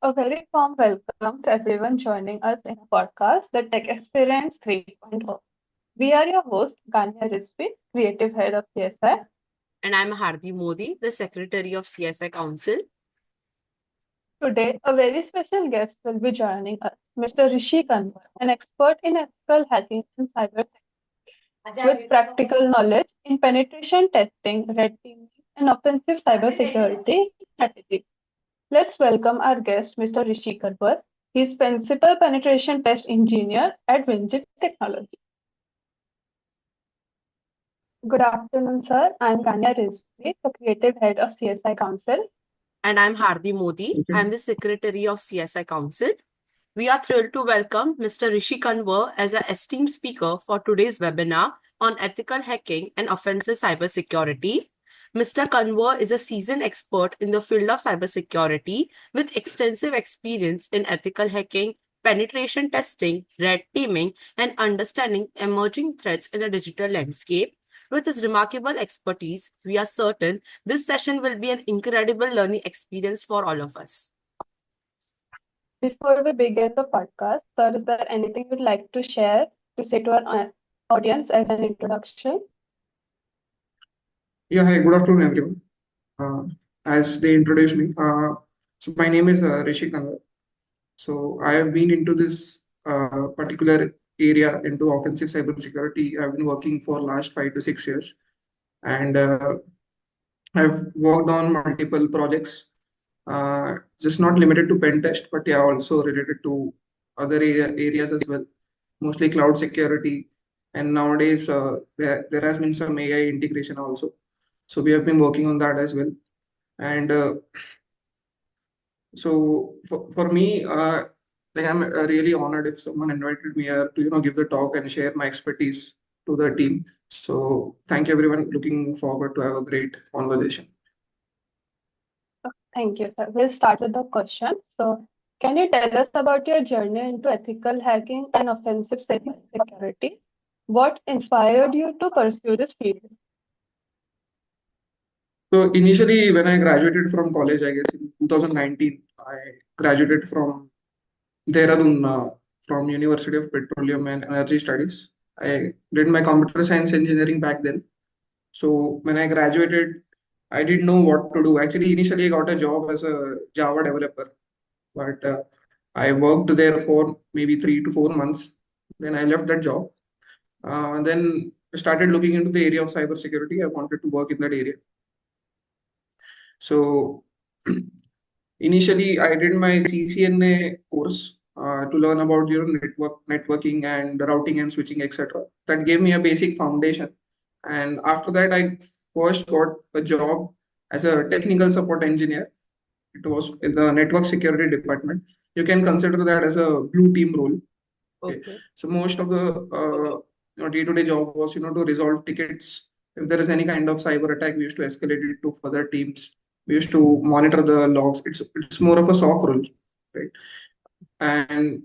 A very warm welcome to everyone joining us in a podcast, the Tech Experience 3.0. We are your host, Ganya Rizvi, Creative Head of CSI. And I'm Hardi Modi, the Secretary of CSI Council. Today, a very special guest will be joining us, Mr. Rishi Kanwar, an expert in ethical hacking and cybersecurity, with practical knowledge in penetration testing, red teaming, and offensive cybersecurity strategies. Let's welcome our guest, Mr. Rishi Kanwar. He is Principal Penetration Test Engineer at Winjit Technologies. Good afternoon, sir. I'm Ganya Rizvi, the Creative Head of CSI Council. And I'm Hardi Modi. I'm the Secretary of CSI Council. We are thrilled to welcome Mr. Rishi Kanwar as an esteemed speaker for today's webinar on ethical hacking and offensive cybersecurity. Mr. Kanwar is a seasoned expert in the field of cybersecurity with extensive experience in ethical hacking, penetration testing, red teaming, and understanding emerging threats in the digital landscape. With his remarkable expertise, we are certain this session will be an incredible learning experience for all of us. Before we begin the podcast, sir, is there anything you'd like to share to say to our audience as an introduction? Yeah, hi, good afternoon, everyone. As they introduced me, so my name is Rishi Kanwar. So I have been into this particular area into offensive cybersecurity. I've been working for last 5 to 6 years, and I've worked on multiple projects, just not limited to pen test, but yeah, also related to other areas as well, mostly cloud security. And nowadays, there has been some AI integration also. So we have been working on that as well. And so for me, like I'm really honored if someone invited me here to give the talk and share my expertise to the team. So thank you, everyone. Looking forward to have a great conversation. Thank you, sir. We'll start with the question. So, can you tell us about your journey into ethical hacking and offensive cybersecurity? What inspired you to pursue this field? So initially, when I graduated from college, I guess in 2019, I graduated from Dehradun, from University of Petroleum and Energy Studies. I did my computer science engineering back then. So when I graduated, I didn't know what to do. Actually, initially I got a job as a Java developer, but I worked there for maybe 3 to 4 months. Then I left that job. And then I started looking into the area of cybersecurity. I wanted to work in that area. So initially, I did my CCNA course to learn about networking and routing and switching, etc. That gave me a basic foundation. And after that, I first got a job as a technical support engineer. It was in the network security department. You can consider that as a blue team role. Okay. So most of the day-to-day job was to resolve tickets. If there is any kind of cyber attack, we used to escalate it to further teams. We used to monitor the logs. It's more of a SOC role, right? And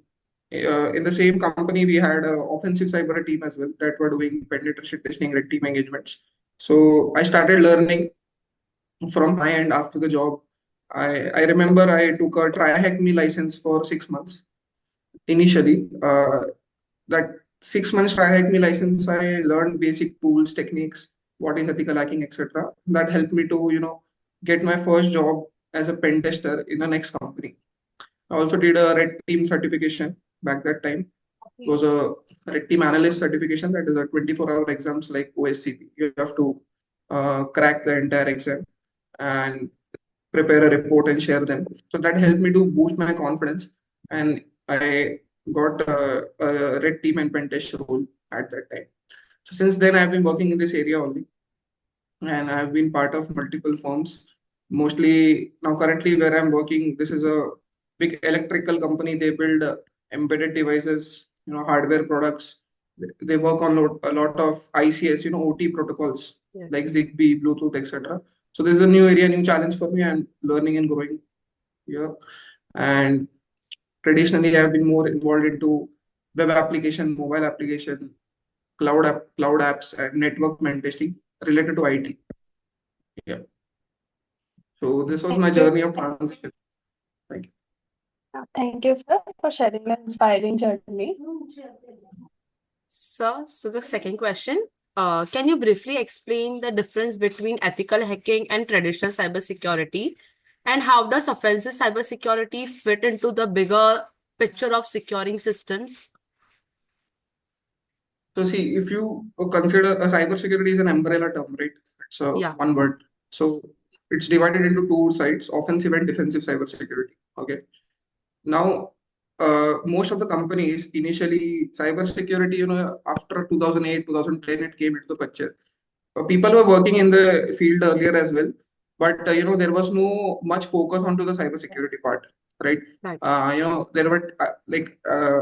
in the same company, we had an offensive cyber team as well that were doing penetration testing, red team engagements. So I started learning from my end after the job. I remember I took a try hack me license for 6 months initially. That 6 months try hack me license, I learned basic tools, techniques, what is ethical hacking, etc. That helped me to get my first job as a pen tester in the next company. I also did a red team certification back that time. It was a red team analyst certification, that is a 24-hour exams like OSCP. You have to crack the entire exam and prepare a report and share them. So that helped me to boost my confidence, and I got a red team and pen test role at that time. So since then, I've been working in this area only, and I've been part of multiple firms. Mostly now, currently where I'm working, this is a big electrical company. They build embedded devices, hardware products. They work on a lot of ICS, OT protocols, Yes. like Zigbee, Bluetooth, etc. So this is a new area, new challenge for me. I'm learning and growing here. And traditionally, I've been more involved into web application, mobile application, cloud apps, and network pen testing related to IT. Yeah. So this was my Thank you. journey of transition. Thank you. Thank you, sir, for sharing an inspiring journey. Sir, so the second question, can you briefly explain the difference between ethical hacking and traditional cybersecurity? And how does offensive cybersecurity fit into the bigger picture of securing systems? So see, if you consider a cybersecurity is an umbrella term, right? It's a Yeah. one word. So it's divided into two sides: offensive and defensive cybersecurity. Okay. Now, most of the companies initially cybersecurity, after 2008, 2010, it came into the picture. People were working in the field earlier as well, but there was no much focus onto the cybersecurity part, right? Right. There were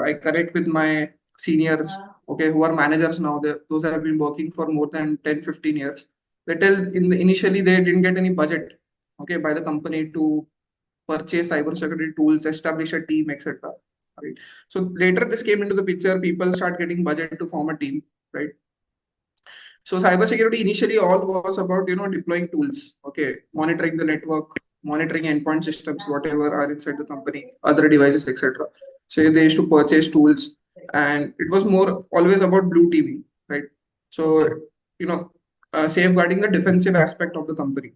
I connect with my seniors, okay, who are managers now. Those have been working for more than 10, 15 years. They tell initially they didn't get any budget, okay, by the company to purchase cybersecurity tools, establish a team, etc. Right. So later this came into the picture. People start getting budget to form a team, right? So cybersecurity initially all was about deploying tools, okay, monitoring the network, monitoring endpoint systems, whatever are inside the company, other devices, etc. So they used to purchase tools, and it was more always about blue teaming, right? So you know, safeguarding the defensive aspect of the company,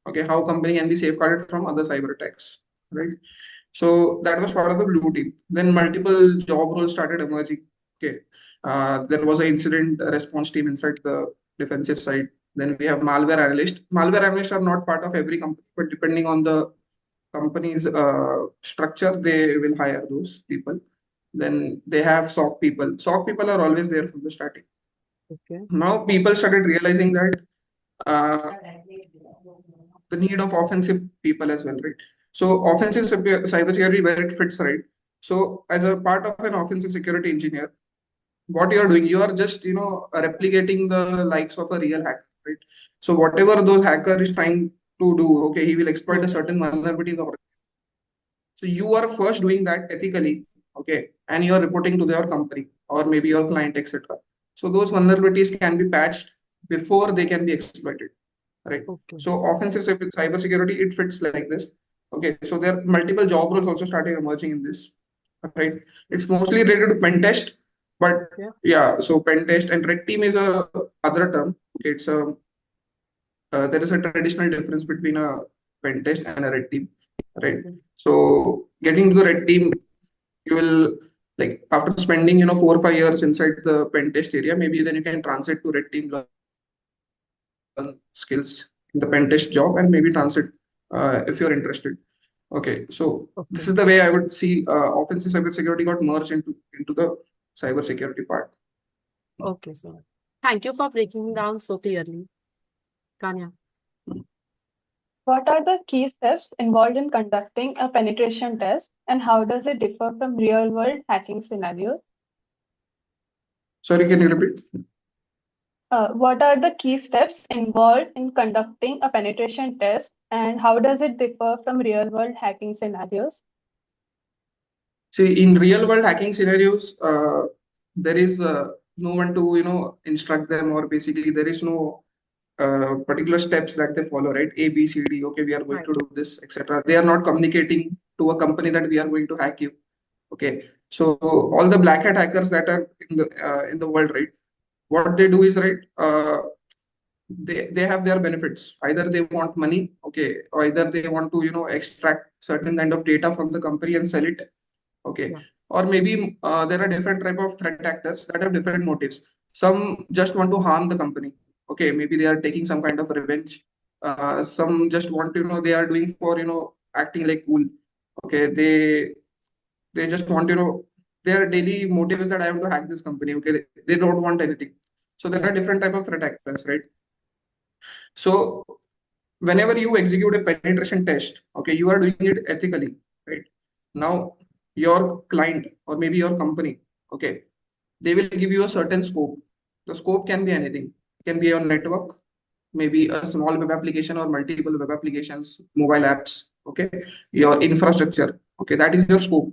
okay, how company can be safeguarded from other cyber attacks, right? So that was part of the blue team. Then multiple job roles started emerging. Okay, there was an incident response team inside the defensive side. Then we have malware analyst. Malware analysts are not part of every company, but depending on the company's structure, they will hire those people. Then they have SOC people. SOC people are always there from the starting. Okay. Now people started realizing that uh, the need of offensive people as well, right? So offensive cybersecurity, where it fits, right? So as a part of an offensive security engineer, what you are doing, you are just replicating the likes of a real hacker, right? So whatever those hacker is trying to do, okay, he will exploit a certain vulnerability in the organization. So you are first doing that ethically, okay, and you are reporting to your company or maybe your client, etc. So those vulnerabilities can be patched before they can be exploited, right? Okay. So offensive cybersecurity, it fits like this. Okay, so there are multiple job roles also starting emerging in this, right? It's mostly related to pen test, but yeah, so pen test and red team is a other term. Okay, it's a there is a traditional difference between a pen test and a red team, right? So getting to the red team, you will like after spending 4 or 5 years inside the pen test area, maybe then you can transit to red team, learn skills in the pen test job, and maybe transit if you're interested. Okay, so this is the way I would see offensive cybersecurity got merged into the cybersecurity part. Okay, sir. Thank you for breaking down so clearly. Kanya. What are the key steps involved in conducting a penetration test, and how does it differ from real-world hacking scenarios? Sorry, can you repeat? What are the key steps involved in conducting a penetration test, and how does it differ from real-world hacking scenarios? See, in real world hacking scenarios, there is no one to instruct them, or basically there is no particular steps that they follow, right? A, B, C, D. Okay, we are going to do this, etc. They are not communicating to a company that we are going to hack you. Okay, so all the black hat hackers that are in the world, right? What they do is, right, they have their benefits. Either they want money, okay, or either they want to extract certain kind of data from the company and sell it, okay, or maybe there are different type of threat actors that have different motives. Some just want to harm the company, okay, maybe they are taking some kind of revenge. Some just want to they are doing for acting like cool, okay, they just want their daily motive is that I want to hack this company, okay, they don't want anything. So there are different type of threat actors, right? So whenever you execute a penetration test, okay, you are doing it ethically, right? Now your client or maybe your company, okay, they will give you a certain scope. The scope can be anything. It can be your network, maybe a small web application or multiple web applications, mobile apps, okay, your infrastructure, okay, that is your scope.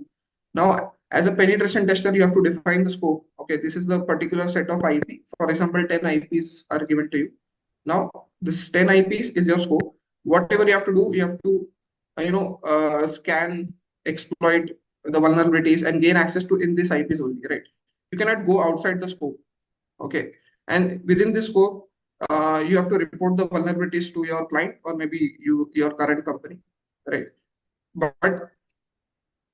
Now, as a penetration tester, you have to define the scope. Okay, this is the particular set of IP. For example, 10 IPs are given to you. Now, this 10 IPs is your scope. Whatever you have to do, you have to, scan, exploit, the vulnerabilities and gain access to in this IPs only, right? You cannot go outside the scope. Okay, and within this scope, you have to report the vulnerabilities to your client or maybe your current company, right? But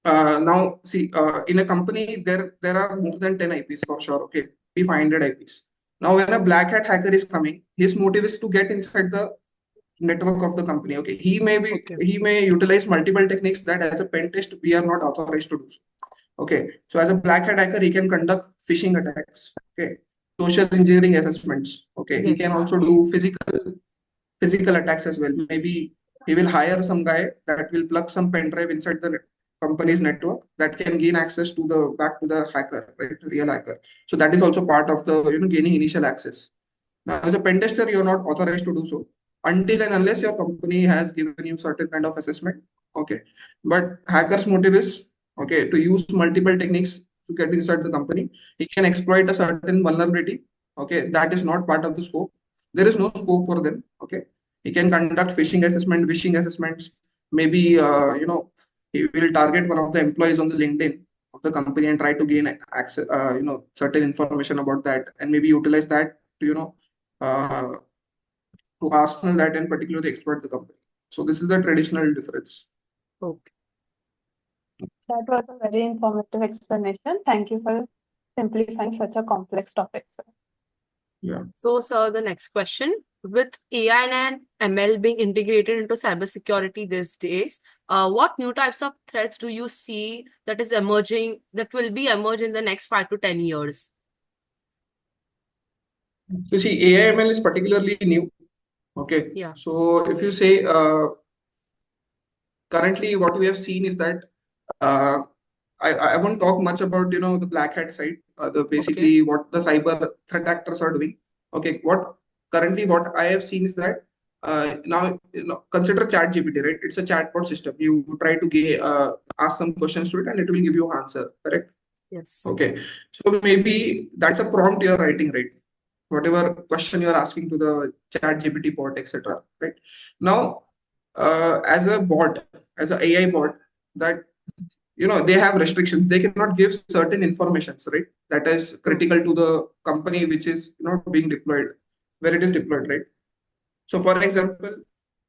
now see, in a company there are more than 10 IPs for sure. Okay, be 500 IPs. Now when a black hat hacker is coming, his motive is to get inside the network of the company. Okay, he may utilize multiple techniques that as a pen test we are not authorized to do so. Okay, so as a black hat hacker, he can conduct phishing attacks. Okay, social engineering assessments. Okay, he can also do physical attacks as well. Maybe he will hire some guy that will plug some pen drive inside the company's network that can gain access to the back to the hacker, right? Real hacker. So that is also part of the gaining initial access. Now, as a pen tester, you're not authorized to do so until and unless your company has given you certain kind of assessment. Okay, but hacker's motive is okay to use multiple techniques to get inside the company. He can exploit a certain vulnerability. Okay, that is not part of the scope. There is no scope for them. Okay, he can conduct phishing assessment, vishing assessments. Maybe he will target one of the employees on the LinkedIn of the company and try to gain access, certain information about that, and maybe utilize that to uh, to arsenal that and particularly exploit the company. So this is the traditional difference. Okay. That was a very informative explanation. Thank you for simplifying such a complex topic, sir. Yeah. So, sir, the next question. With AI and ML being integrated into cybersecurity these days, what new types of threats do you see that will be emerge in the next 5 to 10 years? You see, AI ML is particularly new. Okay. Yeah. So if you say currently what we have seen is that I won't talk much about the black hat side, basically what the cyber threat actors are doing. Okay, what I have seen is that now consider ChatGPT, right? It's a chatbot system. You try to ask some questions to it, and it will give you an answer. Correct? Yes. Okay, so maybe that's a prompt you're writing, right? Whatever question you're asking to the ChatGPT bot, etc. Right? Now, as a bot, as an AI bot, that they have restrictions. They cannot give certain informations, right? That is critical to the company which is being deployed, where it is deployed, right? So, for example,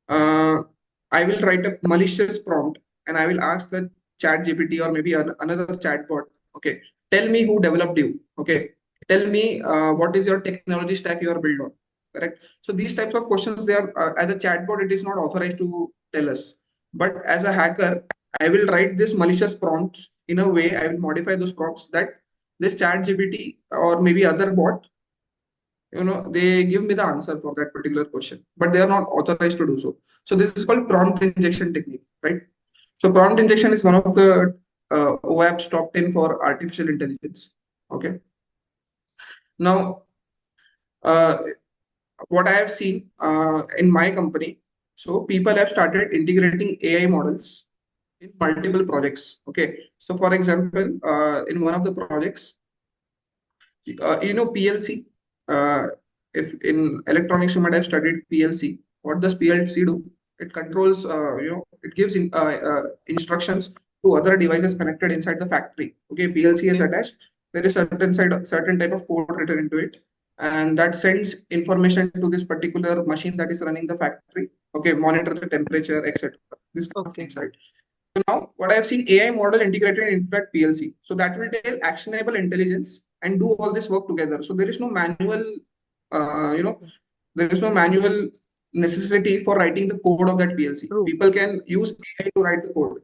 I will write a malicious prompt and I will ask the chat GPT or maybe another chatbot, okay, tell me who developed you, okay, tell me what is your technology stack you are built on, correct? So these types of questions, they are as a chatbot, it is not authorized to tell us. But as a hacker, I will write this malicious prompts in a way, I will modify those prompts that this chat GPT or maybe other bot, they give me the answer for that particular question, but they are not authorized to do so. So this is called prompt injection technique, right? So prompt injection is one of the OAP's top 10 for artificial intelligence. Okay. Now, what I have seen in my company, so people have started integrating AI models in multiple projects. Okay. So for example, in one of the projects, PLC. If in electronics you might have studied PLC, what does PLC do? It controls, it gives instructions to other devices connected inside the factory. Okay, PLC is attached. There is certain type of code written into it, and that sends information to this particular machine that is running the factory. Okay, monitor the temperature, etc. This kind of things, right? So now what I have seen AI model integrated into that PLC. So that will tell actionable intelligence and do all this work together. So there is no manual, there is no manual necessity for writing the code of that PLC. True. People can use AI to write the code.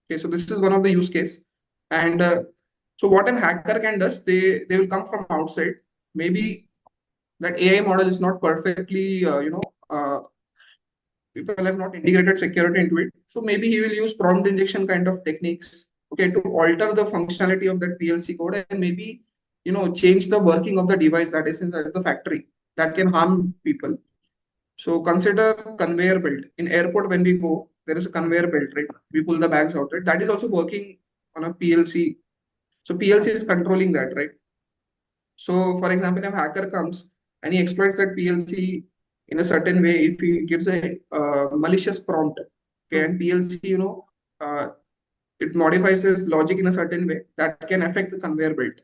Okay, so this is one of the use case. And so what an hacker can does, they will come from outside. Maybe that AI model is not perfectly, people have not integrated security into it. So maybe he will use prompt injection kind of techniques, okay, to alter the functionality of that PLC code and maybe, change the working of the device that is inside the factory that can harm people. So consider conveyor belt. In airport, when we go, there is a conveyor belt, right? We pull the bags out, right? That is also working on a PLC. So PLC is controlling that, right? So for example, if a hacker comes and he exploits that PLC in a certain way, if he gives a malicious prompt, okay, and PLC, uh, it modifies its logic in a certain way that can affect the conveyor belt.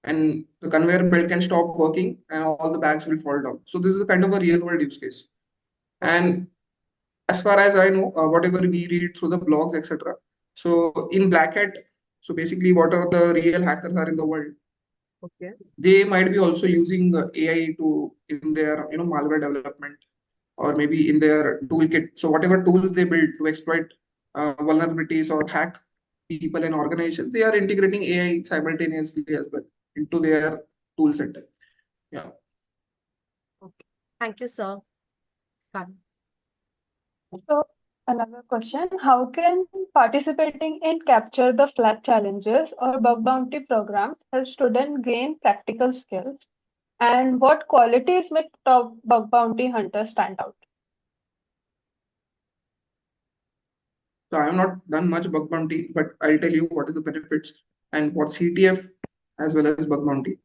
And the conveyor belt can stop working and all the bags will fall down. So this is a kind of a real world use case. And as far as I know, whatever we read through the blogs, etc. So in Black Hat, so basically, what are the real hackers are in the world? Okay. They might be also using AI to in their malware development or maybe in their toolkit. So whatever tools they build to exploit vulnerabilities or hack people and organizations, they are integrating AI simultaneously as well into their tool set. Yeah. Okay. Thank you, sir. Fine. So another question, how can participating in capture the flag challenges or bug bounty programs help students gain practical skills? And what qualities make top bug bounty hunters stand out? So I have not done much bug bounty, but I'll tell you what is the benefits and what CTF as well as bug bounty.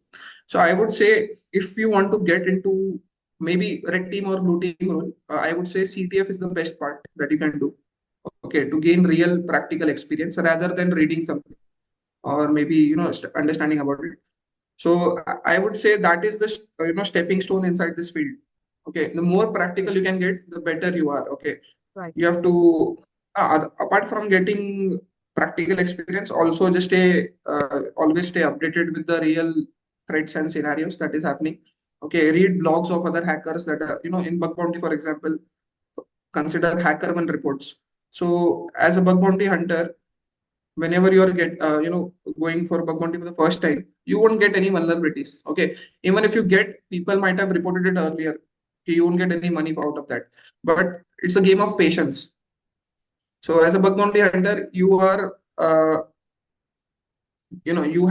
So I would say if you want to get into maybe red team or blue team role, I would say CTF is the best part that you can do. Okay, to gain real practical experience rather than reading something or maybe understanding about it. So I would say that is the stepping stone inside this field. Okay, the more practical you can get, the better you are. Okay, Right. you have to apart from getting practical experience, also just always stay updated with the real threats and scenarios that is happening. Okay, read blogs of other hackers that are in bug bounty, for example. Consider HackerOne reports. So as a bug bounty hunter, whenever you are going for bug bounty for the first time, you won't get any vulnerabilities. Okay, even if you get, people might have reported it earlier. Okay, you won't get any money out of that. But it's a game of patience. So as a bug bounty hunter, you are you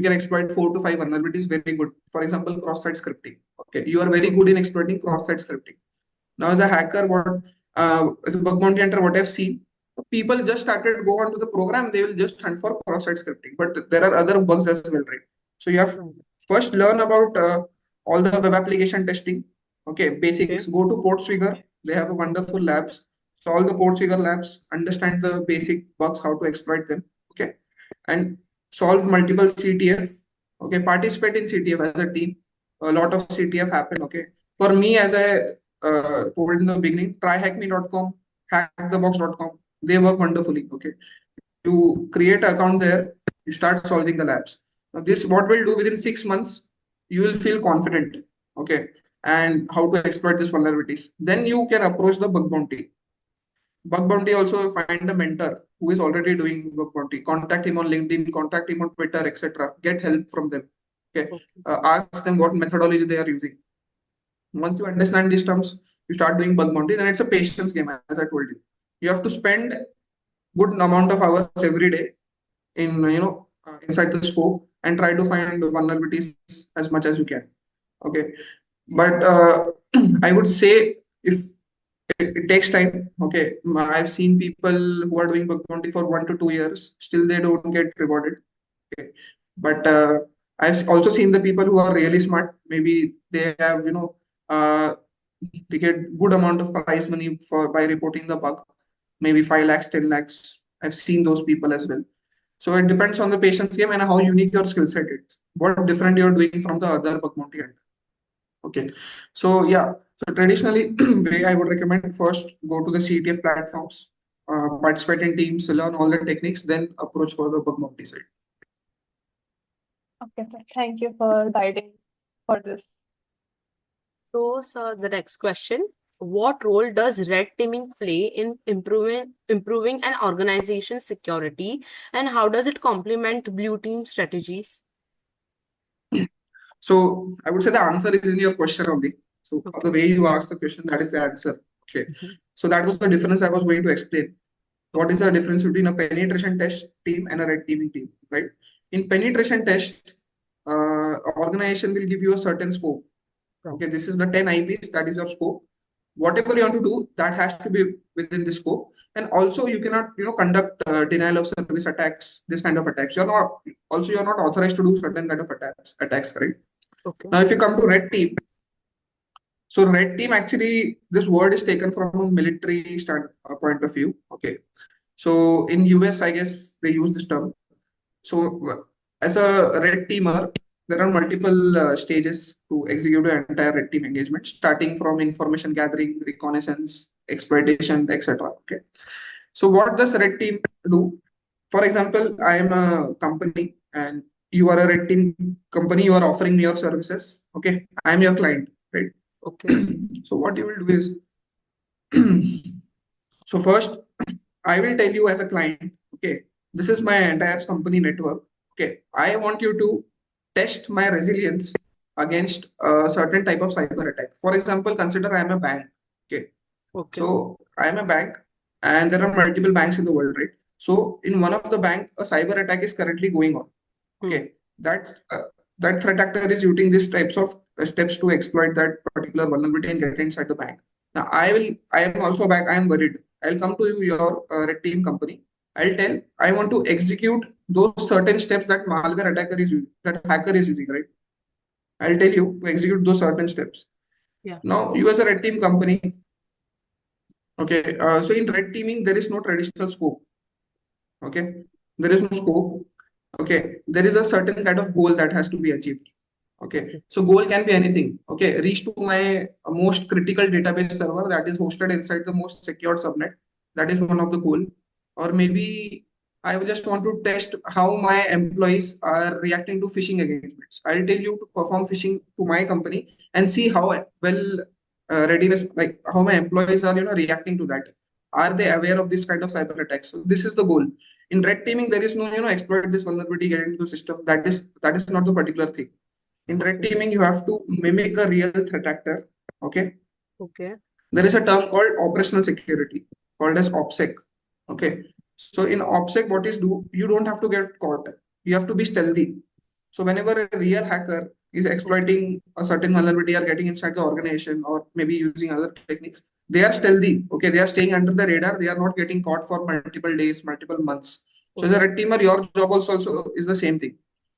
can exploit 4 to 5 vulnerabilities very good. For example, cross-site scripting. Okay, you are very good in exploiting cross-site scripting. Now, as a hacker, as a bug bounty hunter, what I've seen, people just started go onto the program, they will just hunt for cross-site scripting. But there are other bugs as well, right? So you have first learn about all the web application testing. Okay, basics. Okay. Go to Portswigger. They have a wonderful labs. Solve the Portswigger labs. Understand the basic bugs, how to exploit them. Okay, and solve multiple CTF. Okay, participate in CTF as a team. A lot of CTF happen. Okay, for me, as I told in the beginning, tryhackme.com, hackthebox.com, they work wonderfully. Okay, you create an account there, you start solving the labs. Now, this what we'll do within 6 months, you will feel confident. Okay, and how to exploit these vulnerabilities. Then you can approach the bug bounty. Bug bounty also find a mentor who is already doing bug bounty. Contact him on LinkedIn, contact him on Twitter, etc. Get help from them. Okay, ask them what methodology they are using. Once you understand these terms, you start doing bug bounty. Then it's a patience game, as I told you. You have to spend good amount of hours every day in inside the scope and try to find vulnerabilities as much as you can. Okay, but I would say if it takes time. Okay, I've seen people who are doing bug bounty for 1 to 2 years, still they don't get rewarded. Okay, but I've also seen the people who are really smart. Maybe they have they get good amount of prize money for by reporting the bug, maybe 5 lakhs, 10 lakhs. I've seen those people as well. So it depends on the patient's game and how unique your skill set is. What different you're doing from the other bug bounty hunter. Okay. So yeah. So traditionally, way I would recommend first go to the CTF platforms, participate in teams, learn all the techniques, then approach for the bug bounty side. Okay, sir. Thank you for guiding for this. So, sir, the next question. What role does red teaming play in improving an organization's security, and how does it complement blue team strategies? So I would say the answer is in your question only. So the way you asked the question, that is the answer. Okay. So that was the difference I was going to explain. What is the difference between a penetration test team and a red teaming team, right? In penetration test, organization will give you a certain scope. Okay, this is the 10 IPs, that is your scope. Whatever you want to do, that has to be within the scope. And also you cannot, conduct denial of service attacks, this kind of attacks. You're not authorized to do certain kind of attacks, correct? Okay. Now, if you come to red team, so red team actually, this word is taken from a military point of view. Okay. So in US, I guess they use this term. So as a red teamer, there are multiple stages to execute an entire red team engagement, starting from information gathering, reconnaissance, exploitation, etc. Okay. So what does red team do? For example, I am a company and you are a red team company, you are offering me your services. Okay. I am your client, right? Okay. So what you will do is, so first, I will tell you as a client, okay, this is my entire company network. Okay, I want you to test my resilience against a certain type of cyber attack. For example, consider I am a bank. Okay, Okay. so I am a bank, and there are multiple banks in the world, right? So in one of the bank, a cyber attack is currently going on. Okay, that threat actor is using these types of steps to exploit that particular vulnerability and get inside the bank. Now I am also a bank. I am worried. I'll come to you, your red team company. I'll tell I want to execute those certain steps that malware attacker is using, that hacker is using, right? I'll tell you to execute those certain steps. Yeah. Now you as a red team company, okay. So in red teaming there is no traditional scope. Okay, there is no scope. Okay, there is a certain kind of goal that has to be achieved. Okay, so goal can be anything. Okay, reach to my most critical database server that is hosted inside the most secured subnet. That is one of the goal. Or maybe I just want to test how my employees are reacting to phishing engagements. I'll tell you to perform phishing to my company and see how well readiness, like how my employees are, reacting to that. Are they aware of this kind of cyber attacks? So this is the goal. In red teaming, there is no, exploit this vulnerability, get into the system. That is not the particular thing. In red teaming, you have to mimic a real threat actor. Okay. Okay. There is a term called operational security, called as OPSEC. Okay. So in OPSEC, what is do? You don't have to get caught. You have to be stealthy. So whenever a real hacker is exploiting a certain vulnerability or getting inside the organization or maybe using other techniques, they are stealthy. Okay. They are staying under the radar. They are not getting caught for multiple days, multiple months. So as a red teamer, your job also is the same thing.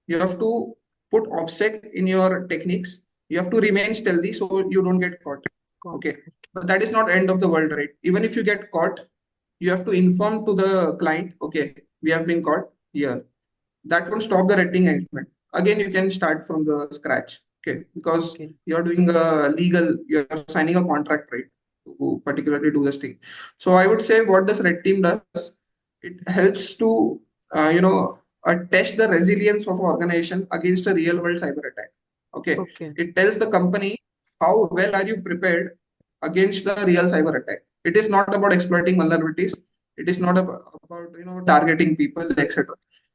You have to put OPSEC in your techniques. You have to remain stealthy so you don't get caught. Okay. But that is not end of the world, right? Even if you get caught, you have to inform to the client, okay, we have been caught here. That won't stop the rating engagement. Again, you can start from the scratch, okay, because you're doing a legal, you're signing a contract, right, to particularly do this thing. So I would say what does red team does? It helps to, test the resilience of organization against a real world cyber attack. Okay. It tells the company how well are you prepared against the real cyber attack. It is not about exploiting vulnerabilities. It is not about targeting people, etc.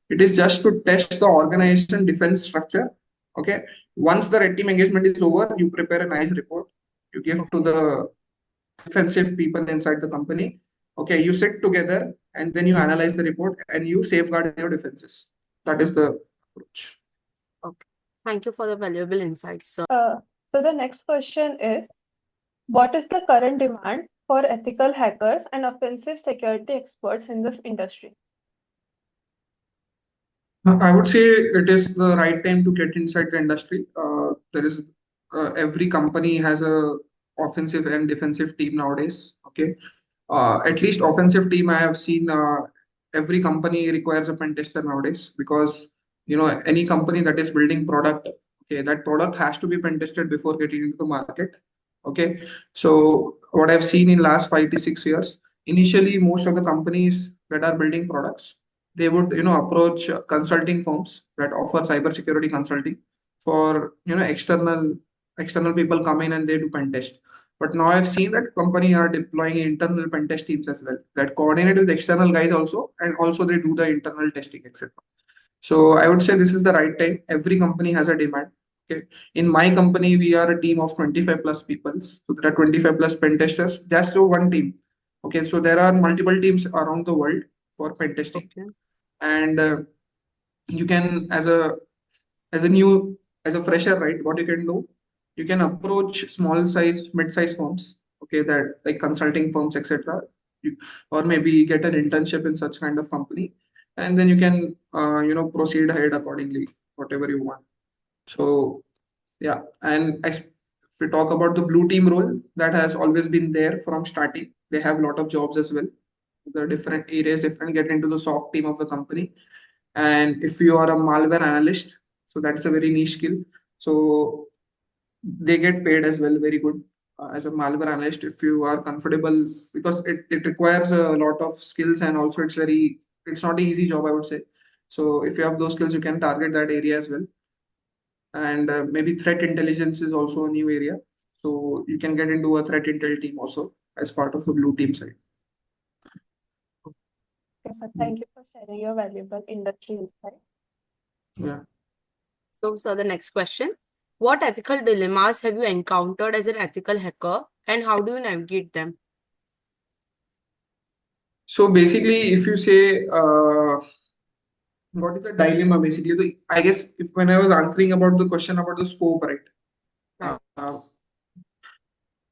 It is just to test the organization defense structure. Okay. Once the red team engagement is over, you prepare a nice report. You give to the defensive people inside the company. Okay. You sit together and then you analyze the report and you safeguard your defenses. That is the approach. Okay. Thank you for the valuable insights, sir. So the next question is, what is the current demand for ethical hackers and offensive security experts in this industry? I would say it is the right time to get inside the industry. There is every company has a offensive and defensive team nowadays. Okay, at least offensive team I have seen. Every company requires a pen tester nowadays because any company that is building product, okay, that product has to be pen tested before getting into the market. Okay, so what I've seen in last 5 to 6 years, initially most of the companies that are building products, they would approach consulting firms that offer cybersecurity consulting for external people come in and they do pen test. But now I've seen that company are deploying internal pen test teams as well that coordinate with external guys also, and also they do the internal testing, etc. So I would say this is the right time. Every company has a demand. Okay. In my company, we are a team of 25 plus people. So there are 25 plus pen testers, just so one team. Okay. So there are multiple teams around the world for pen testing. And you can, as a fresher, right, what you can do, you can approach small size, mid-size firms, okay, that like consulting firms, etc. Or maybe get an internship in such kind of company, and then you can proceed ahead accordingly, whatever you want. So yeah, and if we talk about the blue team role, that has always been there from starting. They have a lot of jobs as well. The different areas, different get into the SOC team of the company. And if you are a malware analyst, so that's a very niche skill. So they get paid as well, very good as a malware analyst if you are comfortable, because it requires a lot of skills, and also it's not an easy job, I would say. So if you have those skills, you can target that area as well. And maybe threat intelligence is also a new area. So you can get into a threat intel team also as part of the blue team side. Okay, sir. Thank you for sharing your valuable industry insight. Yeah. So, the next question. What ethical dilemmas have you encountered as an ethical hacker, and how do you navigate them? So basically, if you say what is the dilemma, basically, I guess if when I was answering about the question about the scope, right? Right.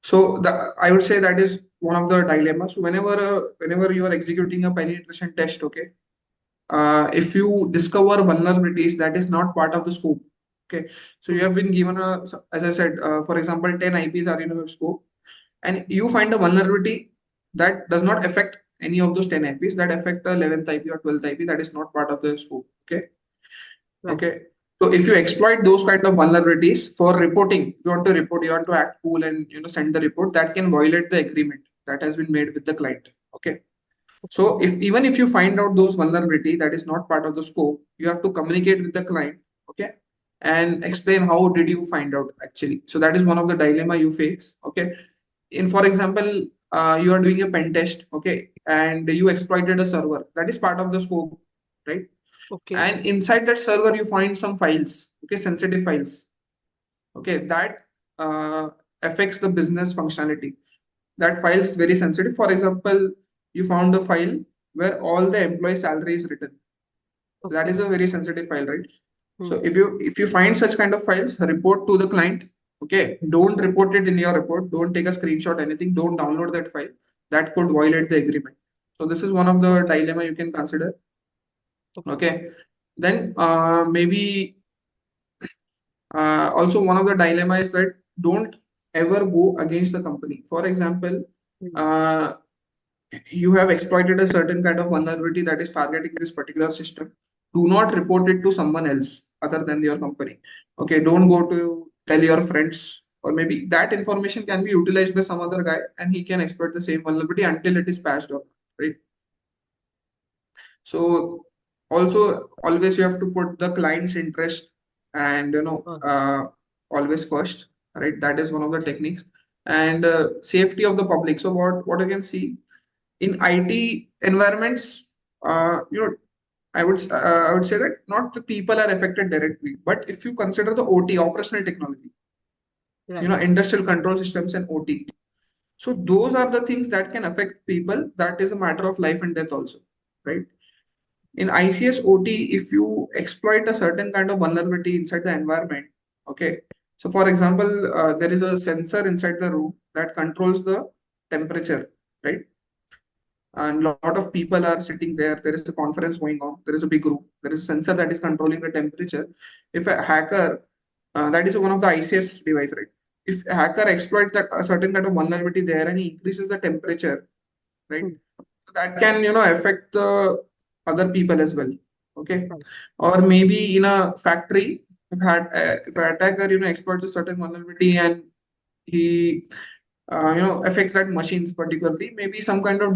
So I would say that is one of the dilemmas. Whenever you are executing a penetration test, okay, if you discover vulnerabilities, that is not part of the scope. Okay, so you have been given as I said, for example, 10 IPs are in your scope, and you find a vulnerability that does not affect any of those 10 IPs, that affect the 11th IP or 12th IP, that is not part of the scope. Okay. Right. Okay. So if you exploit those kind of vulnerabilities for reporting, you want to report, you want to act cool and send the report, that can violate the agreement that has been made with the client. Okay. So even if you find out those vulnerability that is not part of the scope, you have to communicate with the client, okay, and explain how did you find out actually. So that is one of the dilemma you face. Okay. In for example, you are doing a pen test, okay, and you exploited a server that is part of the scope, right? Okay. And inside that server you find some files, okay, sensitive files, okay, that affects the business functionality. That file is very sensitive. For example, you found a file where all the employee salary is written. So that is a very sensitive file, right? So if you find such kind of files, report to the client. Okay, don't report it in your report, don't take a screenshot, anything, don't download that file. That could violate the agreement. So this is one of the dilemma you can consider. Okay, then maybe also one of the dilemma is that don't ever go against the company. For example, uh, you have exploited a certain kind of vulnerability that is targeting this particular system. Do not report it to someone else other than your company. Okay, don't go to tell your friends, or maybe that information can be utilized by some other guy and he can exploit the same vulnerability until it is patched up, right? So also always you have to put the client's interest and always first, right? That is one of the techniques. And safety of the public. So what you can see in IT environments, I would say that not the people are affected directly, but if you consider the OT, operational technology, industrial control systems and OT. So those are the things that can affect people. That is a matter of life and death also, right? In ICS OT, if you exploit a certain kind of vulnerability inside the environment, okay. So for example, there is a sensor inside the room that controls the temperature, right? And a lot of people are sitting there. There is a conference going on. There is a big room. There is a sensor that is controlling the temperature. If a hacker, that is one of the ICS device, right? If a hacker exploits that a certain kind of vulnerability there and he increases the temperature, right? So that can affect the other people as well. Okay, or maybe in a factory, if an attacker exploits a certain vulnerability and he affects that machines particularly, maybe some kind of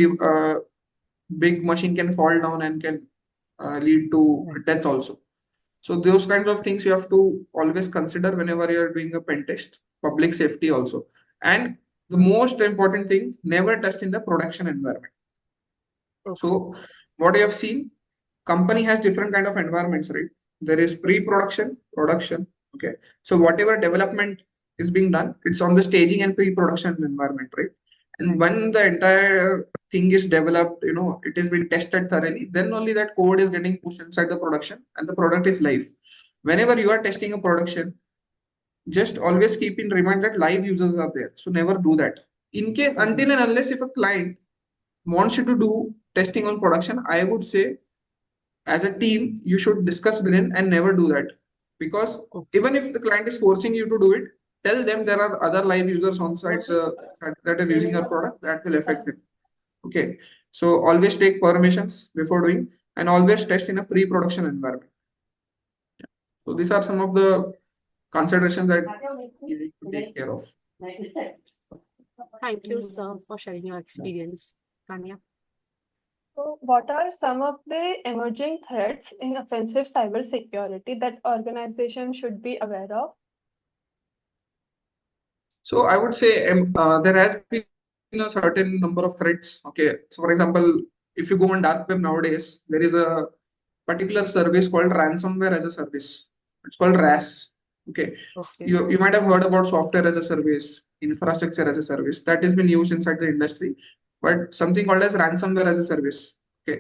big machine can fall down and can lead to death also. So those kinds of things you have to always consider whenever you are doing a pen test. Public safety also, and the most important thing, never test in the production environment. So what I have seen, company has different kind of environments, right? There is pre-production, production. Okay, so whatever development is being done, it's on the staging and pre-production environment, right? And when the entire thing is developed, it has been tested thoroughly, then only that code is getting pushed inside the production and the product is live. Whenever you are testing a production, just always keep in mind that live users are there. So never do that. In case, until and unless if a client wants you to do testing on production, I would say as a team, you should discuss within and never do that. Because even if the client is forcing you to do it, tell them there are other live users on site that are using your product that will affect them. Okay. So always take permissions before doing, and always test in a pre-production environment. So these are some of the considerations that you need to take care of. Thank you, sir, for sharing your experience. Tanya. So, what are some of the emerging threats in offensive cybersecurity that organizations should be aware of? So I would say there has been a certain number of threats. Okay. So for example, if you go on dark web nowadays, there is a particular service called ransomware as a service. It's called RAS. Okay. Okay. You might have heard about software as a service, infrastructure as a service. That has been used inside the industry, but something called as ransomware as a service. Okay.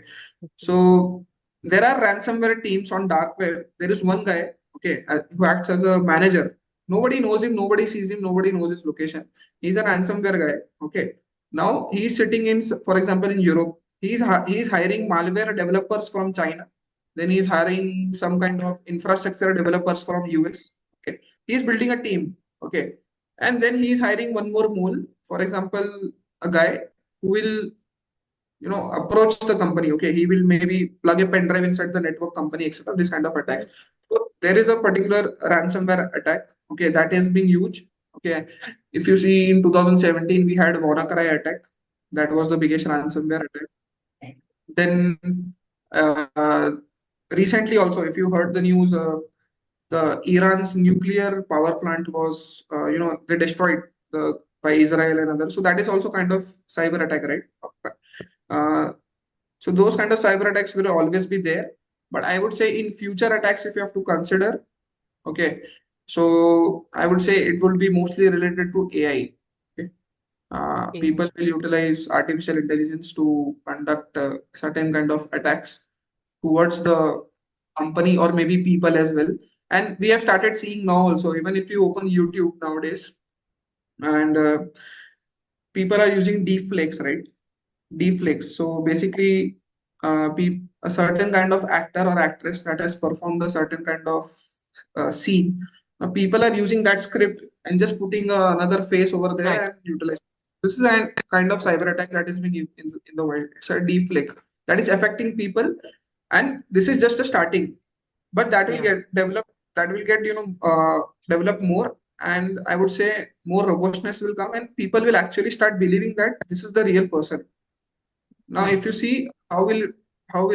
So there are ransomware teams on dark web. There is one guy, okay, who acts as a manager. Nobody knows him, nobody sees him, nobody knows his location. He's a ransomware guy. Okay. Now he's sitting in, for example, in Europe. He's hiring malware developers from China. Then he's hiring some kind of infrastructure developers from US. Okay. He's building a team. Okay. And then he's hiring one more mole. For example, a guy who will approach the company. Okay, he will maybe plug a pen drive inside the network company, etc. This kind of attacks. So there is a particular ransomware attack. Okay, that has been huge. Okay, if you see in 2017 we had WannaCry attack. That was the biggest ransomware attack. Then uh, recently also, if you heard the news, the Iran's nuclear power plant was they destroyed by Israel and others. So that is also kind of cyber attack, right? Uh, so those kind of cyber attacks will always be there. But I would say in future attacks, if you have to consider, okay, so I would say it will be mostly related to AI. Okay? Okay. People will utilize artificial intelligence to conduct certain kind of attacks towards the company or maybe people as well. And we have started seeing now also, even if you open YouTube nowadays, and people are using deepfakes, right? Deepfakes. So basically, a certain kind of actor or actress that has performed a certain kind of scene. Now people are using that script and just putting another face over there Right. and utilize. This is a kind of cyber attack that has been in the world. It's a deepfake that is affecting people, and this is just a starting. But that will Yeah. get developed. That will get develop more, and I would say more robustness will come, and people will actually start believing that this is the real person. Now, Right. if you see how will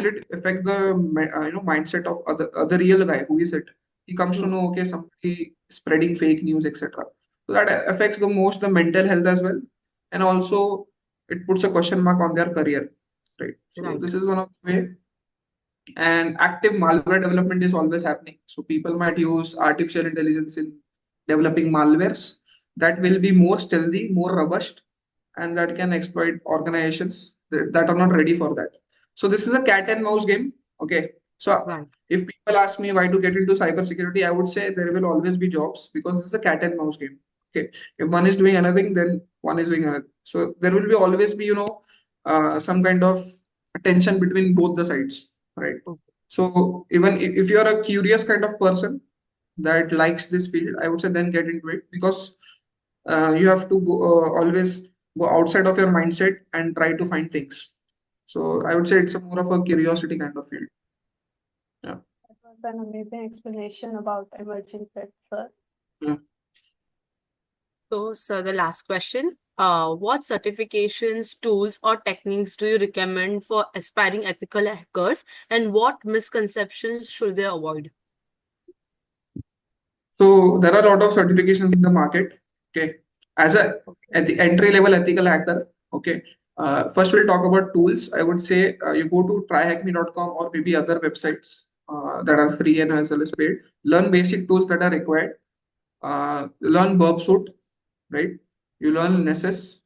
it affect the mindset of other real guy, who is it? He comes to know, okay, somebody spreading fake news, etc. So that affects the most the mental health as well, and also it puts a question mark on their career, right? So Right. this is one of the way. And active malware development is always happening. So people might use artificial intelligence in developing malwares that will be more stealthy, more robust, and that can exploit organizations that are not ready for that. So this is a cat and mouse game. Okay. So Right. if people ask me why to get into cybersecurity, I would say there will always be jobs because it's a cat and mouse game. Okay. If one is doing anything, then one is doing another. So there will be always be, some kind of tension between both the sides, right? Okay. So even if you are a curious kind of person that likes this field, I would say then get into it because you have to always go outside of your mindset and try to find things. So I would say it's a more of a curiosity kind of field. Yeah. That was an amazing explanation about emerging threats, sir. Yeah. So, sir, the last question. What certifications, tools, or techniques do you recommend for aspiring ethical hackers, and what misconceptions should they avoid? So there are a lot of certifications in the market. Okay. As a at the entry level ethical hacker, okay. First we'll talk about tools. I would say you go to tryhackme.com or maybe other websites that are free and as well as paid. Learn basic tools that are required. Learn burp suit, right? You learn Nessus,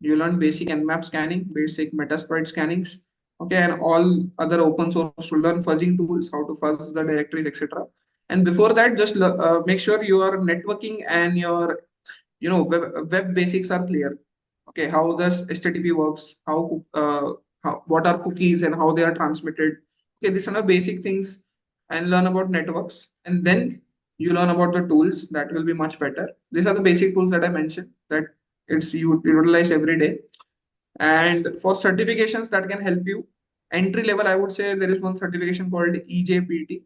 you learn basic nmap scanning, basic metasploit scannings, okay, and all other open source to learn fuzzing tools, how to fuzz the directories, etc. And before that, just make sure your networking and your web basics are clear. Okay, how does HTTP works, what are cookies and how they are transmitted. Okay, these are the basic things, and learn about networks, and then you learn about the tools. That will be much better. These are the basic tools that I mentioned that it's utilized every day. And for certifications that can help you, entry level, I would say there is one certification called EJPT,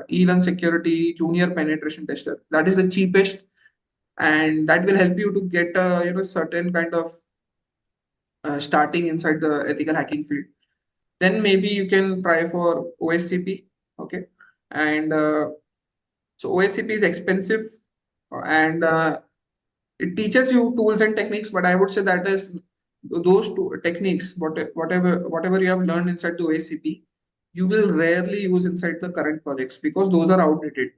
E-Learn Security Junior Penetration Tester. That is the cheapest, and that will help you to get certain kind of starting inside the ethical hacking field. Then maybe you can try for OSCP. Okay, and so OSCP is expensive, and it teaches you tools and techniques, but I would say that is those two techniques, whatever you have learned inside the OSCP, you will rarely use inside the current projects because those are outdated.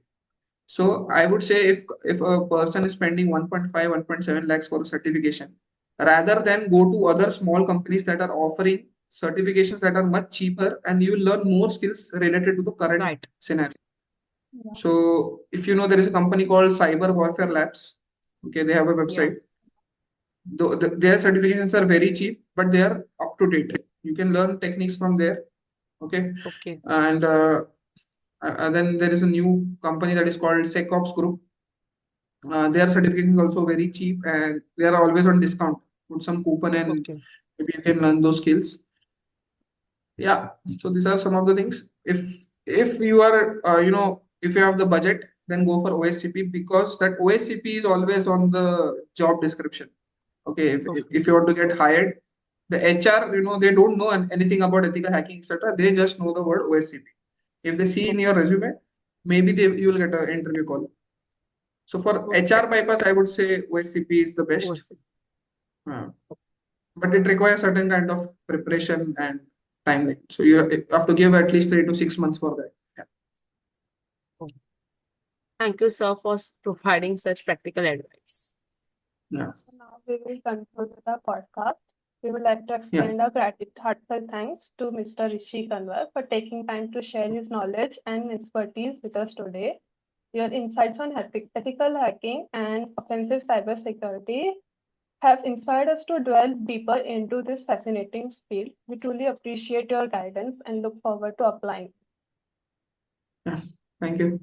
So I would say if a person is spending 1.5, 1.7 lakhs for a certification, rather than go to other small companies that are offering certifications that are much cheaper, and you will learn more skills related to the current Right. scenario. Yeah. So if you know, there is a company called Cyber Warfare Labs. Okay, they have a website. Their certifications are very cheap, but they are up to date. You can learn techniques from there. Okay, Okay. and then there is a new company that is called SecOps Group. Their certification is also very cheap, and they are always on discount. Put some coupon and Okay. maybe you can learn those skills. Yeah, so these are some of the things. If you are if you have the budget, then go for OSCP, because that OSCP is always on the job description. Okay, if you want to get hired, the HR, they don't know anything about ethical hacking, etc. They just know the word OSCP. If they see in your resume, maybe you will get an interview call. So for HR bypass, I would say OSCP is the best. OSCP. But it requires certain kind of preparation and timeline. So you have to give at least 3 to 6 months for that. Yeah. Thank you, sir, for providing such practical advice. Yeah. So now we will conclude with our podcast. We would like to Yeah. extend our heartfelt thanks to Mr. Rishi Kanwar for taking time to share his knowledge and expertise with us today. Your insights on ethical hacking and offensive cybersecurity have inspired us to delve deeper into this fascinating field. We truly appreciate your guidance and look forward to applying. Yeah. Thank you.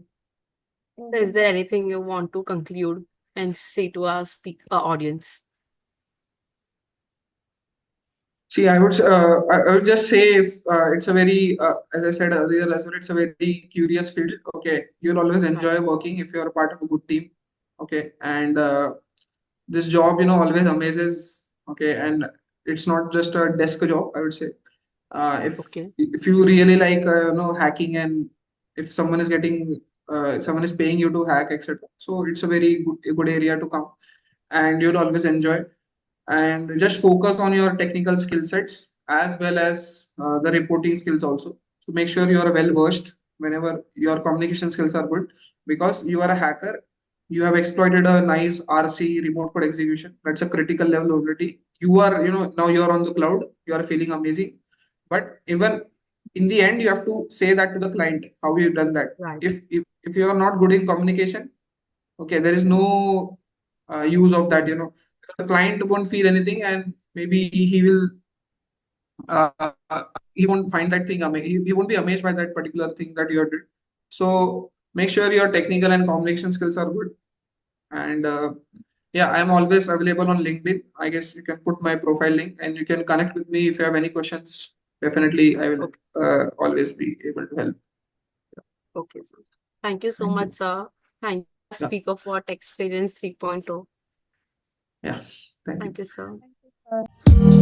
Is there anything you want to conclude and say to our audience? See, I would just say, if it's a very, as I said earlier as well, it's a very curious field. Okay, you'll always enjoy working if you're a part of a good team. Okay, and this job, always amazes. Okay, and it's not just a desk job, I would say. If you really like hacking, and if someone is paying you to hack, etc., so it's a very good area to come, and you'll always enjoy. And just focus on your technical skill sets as well as the reporting skills also, to make sure you are well versed whenever your communication skills are good, because you are a hacker. You have exploited a nice RC, remote code execution. That's a critical level already. You are, now you're on the cloud, you are feeling amazing. But even in the end, you have to say that to the client, how you've done that. Right. If you are not good in communication, okay, there is no use of that. The client won't feel anything, and maybe uh, he won't find that thing he won't be amazed by that particular thing that you are doing. So make sure your technical and communication skills are good. And yeah, I'm always available on LinkedIn. I guess you can put my profile link, and you can connect with me if you have any questions. Definitely, I will always be able to help. Okay, sir. Thank you so Thank you. much, sir. Thank you, Yeah. speaker for TechExperience 3.0. Yeah. Thank you. Thank you, sir. Thank you, sir.